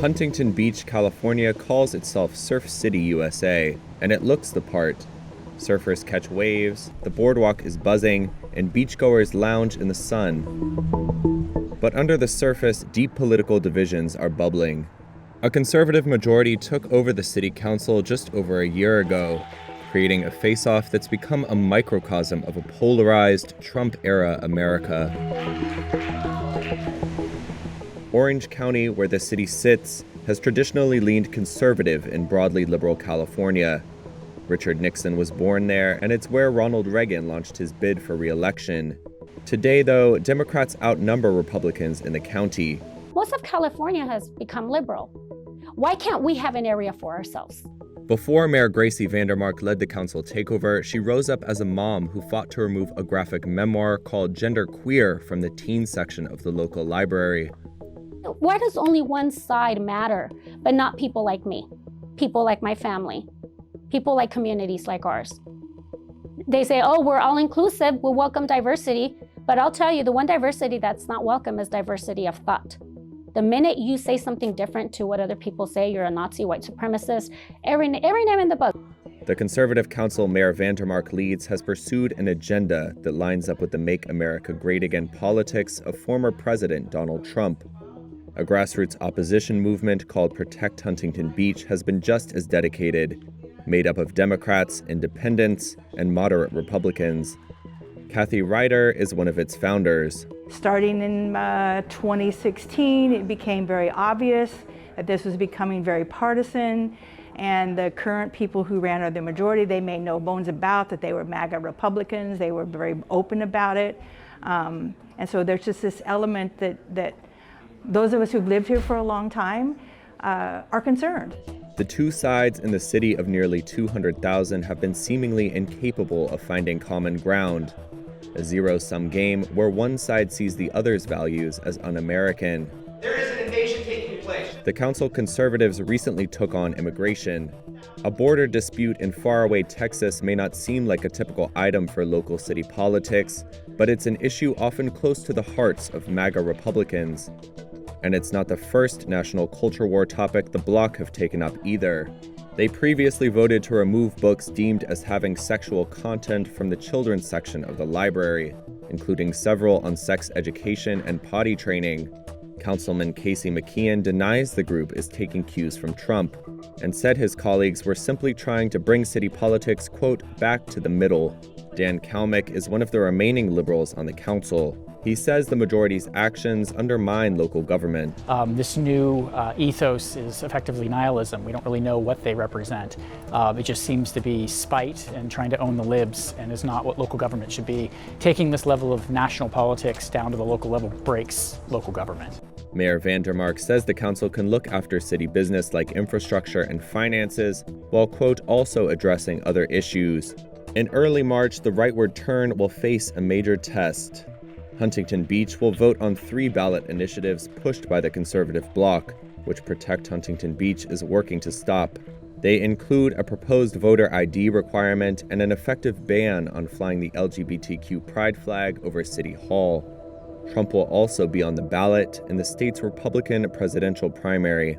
Huntington Beach, California calls itself Surf City, USA, and it looks the part. Surfers catch waves, the boardwalk is buzzing, and beachgoers lounge in the sun. But under the surface, deep political divisions are bubbling. A conservative majority took over the city council just over a year ago, creating a face-off that's become a microcosm of a polarized, Trump-era America. Orange County, where the city sits, has traditionally leaned conservative in broadly liberal California. Richard Nixon was born there, and it's where Ronald Reagan launched his bid for re-election. Today, though, Democrats outnumber Republicans in the county. Most of California has become liberal. Why can't we have an area for ourselves? Before Mayor Gracie Vandermark led the council takeover, she rose up as a mom who fought to remove a graphic memoir called Gender Queer from the teen section of the local library. Why does only one side matter, but not people like me, people like my family, people like communities like ours? They say, oh, we're all inclusive, we welcome diversity, but I'll tell you, the one diversity that's not welcome is diversity of thought. The minute you say something different to what other people say, you're a Nazi, white supremacist, every name in the book. The conservative council Mayor Vandermark leads has pursued an agenda that lines up with the Make America Great Again politics of former President Donald Trump. A grassroots opposition movement called Protect Huntington Beach has been just as dedicated, made up of Democrats, independents, and moderate Republicans. Kathy Ryder is one of its founders. Starting in 2016, it became very obvious that this was becoming very partisan, and the current people who ran are the majority. They made no bones about that they were MAGA Republicans. They were very open about it. And so there's just this element that those of us who've lived here for a long time are concerned. The two sides in the city of nearly 200,000 have been seemingly incapable of finding common ground. A zero-sum game where one side sees the other's values as un-American. There is an invasion taking place. The council conservatives recently took on immigration. A border dispute in faraway Texas may not seem like a typical item for local city politics, but it's an issue often close to the hearts of MAGA Republicans. And it's not the first national culture war topic the bloc have taken up either. They previously voted to remove books deemed as having sexual content from the children's section of the library, including several on sex education and potty training. Councilman Casey McKeon denies the group is taking cues from Trump and said his colleagues were simply trying to bring city politics, quote, back to the middle. Dan Kalmick is one of the remaining liberals on the council. He says the majority's actions undermine local government. This new ethos is effectively nihilism. We don't really know what they represent. It just seems to be spite and trying to own the libs, and is not what local government should be. Taking this level of national politics down to the local level breaks local government. Mayor Vandermark says the council can look after city business like infrastructure and finances, while, quote, also addressing other issues. In early March, the rightward turn will face a major test. Huntington Beach will vote on 3 ballot initiatives pushed by the conservative bloc, which Protect Huntington Beach is working to stop. They include a proposed voter ID requirement and an effective ban on flying the LGBTQ pride flag over City Hall. Trump will also be on the ballot in the state's Republican presidential primary.